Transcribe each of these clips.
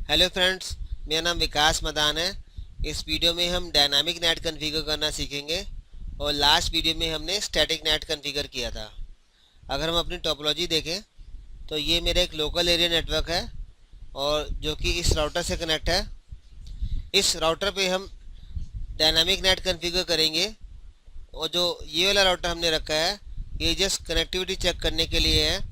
Hello friends, मेरा नाम विकास मदान है। इस वीडियो में हम डायनामिक नेट कॉन्फ़िगर करना सीखेंगे और लास्ट वीडियो में हमने स्टैटिक नेट कॉन्फ़िगर किया था। अगर हम अपनी टोपोलॉजी देखें तो ये मेरा एक लोकल एरिया नेटवर्क है और जो कि इस राउटर से कनेक्ट है। इस राउटर पे हम डायनामिक नेट कॉन्फ़िगर करेंगे और जो ये वाला राउटर हमने रखा है ये जस्ट कनेक्टिविटी चेक करने के लिए है।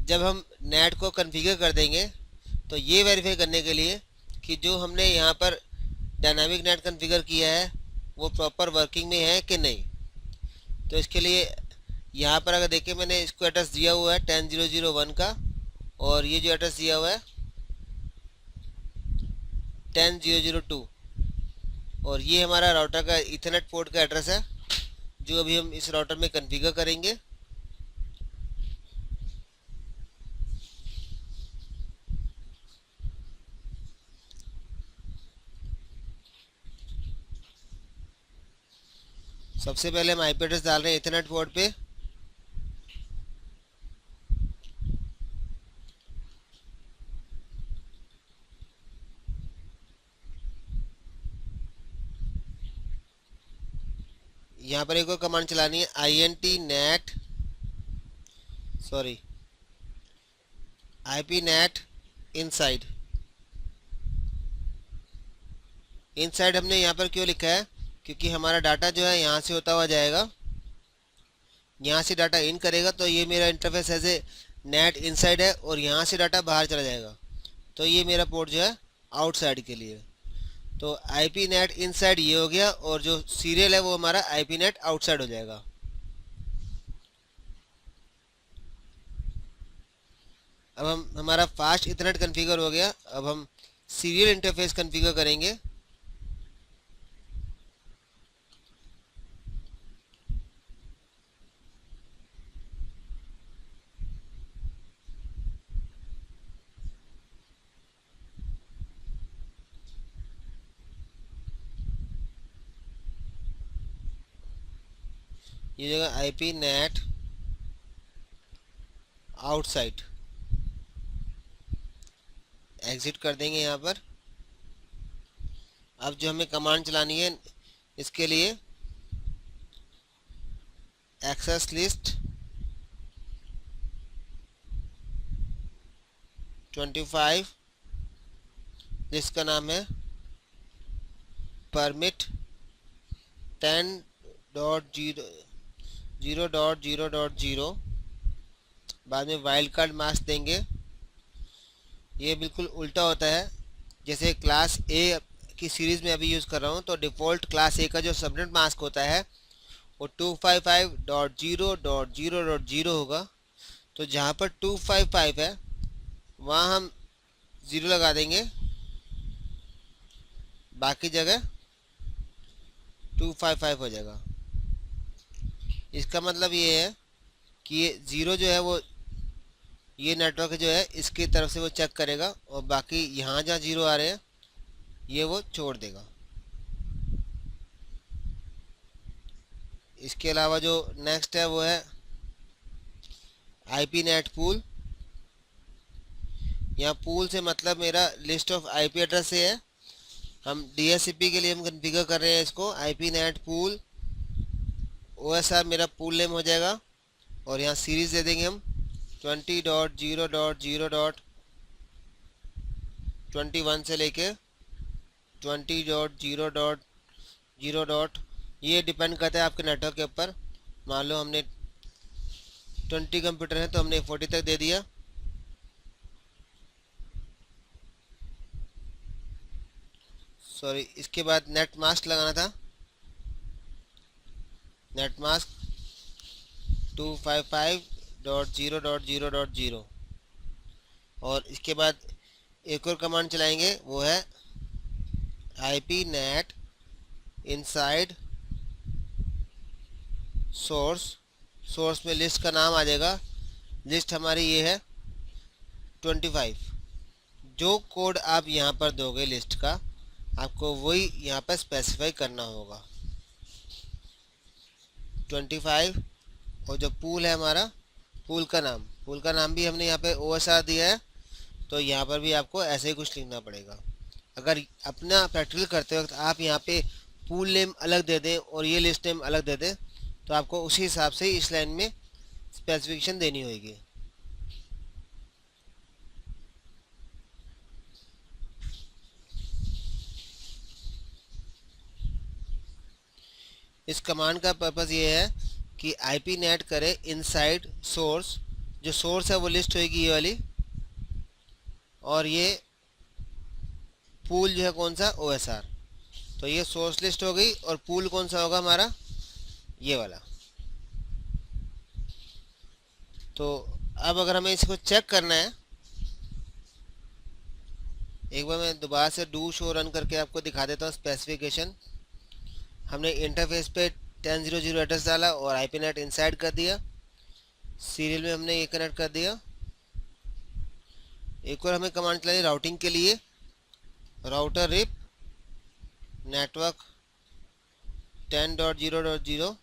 जब हम नेट को कॉन्फ़िगर कर देंगे तो ये वेरीफाई करने के लिए कि जो हमने यहाँ पर डायनामिक नेट कॉन्फ़िगर किया है वो प्रॉपर वर्किंग में है कि नहीं। तो इसके लिए यहाँ पर अगर देखें, मैंने इसको एड्रेस दिया हुआ है 10001 का और ये जो एड्रेस दिया हुआ है 10002 और ये हमारा राउटर का इथरनेट पोर्ट का एड्रेस है जो अभी हम इस राउटर में कॉन्फ़िगर करेंगे। सबसे पहले हम आईपी एड्रेस डाल रहे हैं इथरनेट पोर्ट पे। यहाँ पर एक और कमांड चलानी है int net IP net inside. Inside हमने यहाँ पर क्यों लिखा है, क्योंकि हमारा डाटा जो है यहाँ से होता हुआ जाएगा, यहाँ से डाटा इन करेगा तो ये मेरा इंटरफेस ऐसे नेट इनसाइड है और यहाँ से डाटा बाहर चला जाएगा तो ये मेरा पोर्ट जो है आउटसाइड के लिए। तो IP नेट इनसाइड ये हो गया और जो सीरियल है वो हमारा IP नेट आउटसाइड हो जाएगा। अब हम हमारा फास्ट इथरनेट कॉन्फ़िगर हो गया। अब हम सीरियल इंटरफेस कॉन्फ़िगर करेंगे। ये जगह IP नेट आउटसाइड एग्जिट कर देंगे यहाँ पर। अब जो हमें कमांड चलानी है इसके लिए एक्सेस लिस्ट 25, जिसका नाम है परमिट 10.0.0.0। बाद में वाइल्ड कार्ड मास्क देंगे। ये बिल्कुल उल्टा होता है, जैसे क्लास ए की सीरीज़ में अभी यूज़ कर रहा हूँ तो डिफ़ॉल्ट क्लास ए का जो सबनेट मास्क होता है वो 255.0.0.0 होगा। तो जहाँ पर 255 है वहाँ हम 0 लगा देंगे, बाकी जगह 255 हो जाएगा। इसका मतलब ये है कि ये 0 जो है वो ये नेटवर्क जो है इसकी तरफ से वो चेक करेगा और बाकी यहाँ जहाँ 0 आ रहे हैं ये वो छोड़ देगा। इसके अलावा जो नेक्स्ट है वो है IP नेट पूल। यहाँ पूल से मतलब मेरा लिस्ट ऑफ IP एड्रेस से है। हम DHCP के लिए हम कॉन्फ़िगर कर रहे हैं इसको IP नेट पूल। OSR मेरा पूल नेम हो जाएगा और यहाँ सीरीज़ दे देंगे हम 20.0.0.21 से लेके 20.0.0. ये डिपेंड करता है आपके नेटवर्क के ऊपर। मान लो हमने 20 कंप्यूटर हैं तो हमने 40 तक दे दिया। इसके बाद नेट मास्क लगाना था। नेट मास्क 255.0.0.0 और इसके बाद एक और कमांड चलाएंगे वो है IP नेट इनसाइड सोर्स में लिस्ट का नाम आ जाएगा। लिस्ट हमारी ये है 25। जो कोड आप यहाँ पर दोगे लिस्ट का आपको वही यहाँ पर स्पेसिफाई करना होगा 25। और जो पूल है हमारा, पूल का नाम भी हमने यहाँ पे OSR दिया है तो यहाँ पर भी आपको ऐसे ही कुछ लिखना पड़ेगा। अगर अपना प्रैक्टिकल करते वक्त आप यहाँ पे पूल नेम अलग दे दें और ये लिस्ट नेम अलग दे दें तो आपको उसी हिसाब से इस लाइन में स्पेसिफिकेशन देनी होगी। इस कमांड का पर्पज़ ये है कि आईपी नेट करे इनसाइड सोर्स। जो सोर्स है वो लिस्ट होगी ये वाली, और ये पूल जो है कौन सा, ओएसआर। तो ये सोर्स लिस्ट हो गई और पूल कौन सा होगा हमारा, ये वाला। तो अब अगर हमें इसको चेक करना है, एक बार मैं दोबारा से डू शो रन करके आपको दिखा देता हूँ स्पेसिफिकेशन। हमने इंटरफेस पे 10.0.0 एड्रेस डाला और आईपी नेट इनसाइड कर दिया। सीरियल में हमने ये कनेक्ट कर दिया। एक और हमें कमांड चलानी राउटिंग के लिए, राउटर रिप नेटवर्क 10.0.0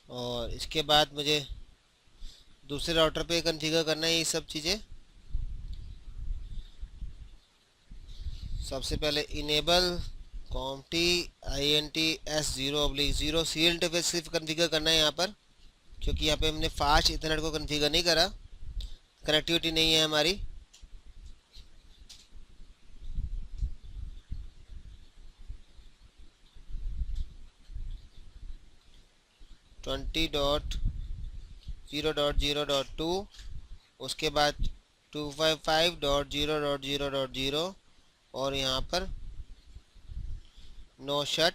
और इसके बाद मुझे दूसरे राउटर पे कॉन्फ़िगर करना है ये सब चीज़ें। सबसे पहले इनेबल कॉम्टी INTS0/0 सीरियल इंटरफेस सिर्फ कॉन्फ़िगर करना है यहाँ पर, क्योंकि यहाँ पे हमने फास्ट इथरनेट को कॉन्फ़िगर नहीं करा, कनेक्टिविटी नहीं है हमारी। ट्वेंटी डॉट 0.0.2, उसके बाद 255.0.0.0 और यहाँ पर नो शट।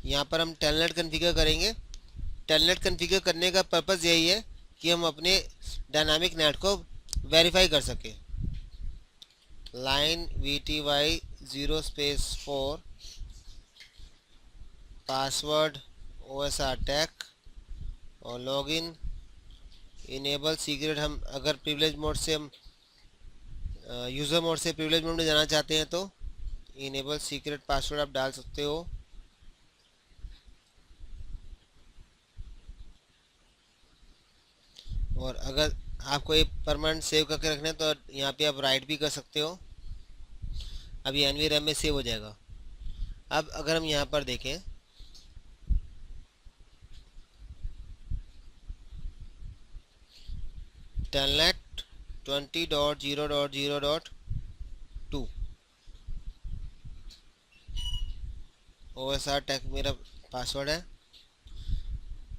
यहाँ पर हम टेलनेट कॉन्फ़िगर करेंगे। टेलनेट कॉन्फ़िगर करने का पर्पज़ यही है कि हम अपने डायनामिक नेट को वेरीफाई कर सकें। Line VTY 0/4 password OSR tag और लॉगिन इनेबल सीक्रेट। हम अगर प्रिविलेज मोड से हम यूज़र मोड से प्रिविलेज मोड में जाना चाहते हैं तो इनेबल सीक्रेट पासवर्ड आप डाल सकते हो। और अगर आपको ये परमानेंट सेव करके रखना है तो यहाँ पे आप राइट भी कर सकते हो। अब ये NVRAM में सेव हो जाएगा। अब अगर हम यहाँ पर देखें टेलनेट 20.0.0.2 OSR टैग मेरा पासवर्ड है।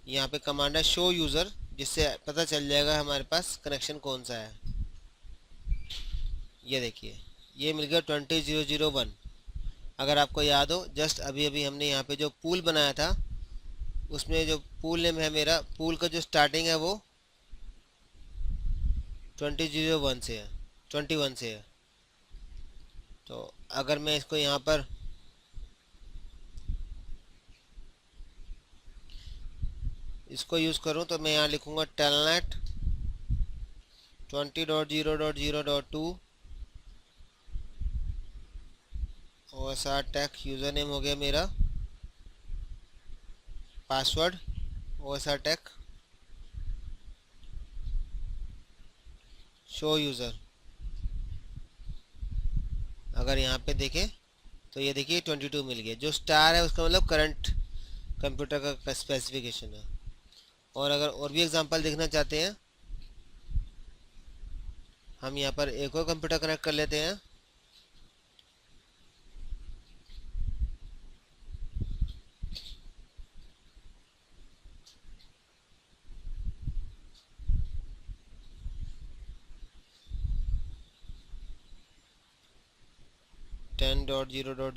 यहाँ पे कमांड है शो यूज़र, जिससे पता चल जाएगा हमारे पास कनेक्शन कौन सा है। ये देखिए ये मिल गया 20.0.0.1। अगर आपको याद हो जस्ट अभी अभी हमने यहाँ पे जो पूल बनाया था उसमें जो पूल नेम है मेरा, पूल का जो स्टार्टिंग है वो 20.0.1 से है, 21 से है। तो अगर मैं इसको यहाँ पर इसको यूज़ करूँ तो मैं यहाँ लिखूँगा telnet 20.0.0.2 OSR tag user name हो गया मेरा, password OSR tag, show user. अगर यहाँ पे देखें तो ये देखिए 22 मिल गया। जो स्टार है उसका मतलब करंट कंप्यूटर का स्पेसिफिकेशन है। और अगर और भी एग्जांपल देखना चाहते हैं हम यहाँ पर एक और कंप्यूटर कनेक्ट कर लेते हैं। टेन डॉट जीरो डॉट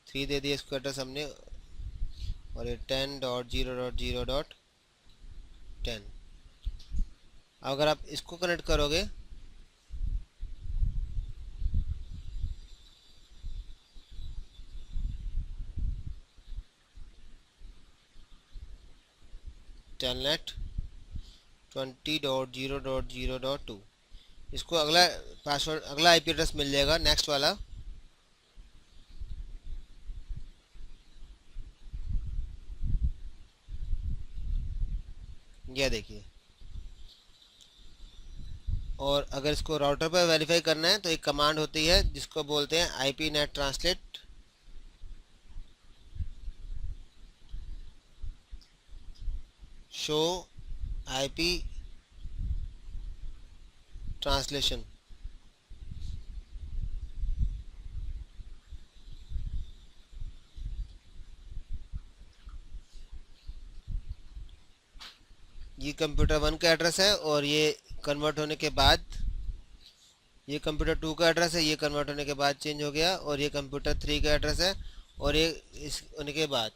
0.3 दे दिया इसको एड्रेस हमने, और ये 10.0.0.10। अगर आप इसको कनेक्ट करोगे टेलनेट 20.0.0.2। इसको अगला पासवर्ड, अगला आईपी एड्रेस मिल जाएगा, नेक्स्ट वाला। यह देखिए। और अगर इसको राउटर पर वेरीफाई करना है तो एक कमांड होती है जिसको बोलते हैं IP net translate. Show IP translation. ये कंप्यूटर 1 का एड्रेस है, और ये कन्वर्ट होने के बाद ये कंप्यूटर 2 का एड्रेस है, ये कन्वर्ट होने के बाद चेंज हो गया। और ये कंप्यूटर 3 का एड्रेस है, और ये इस होने के बाद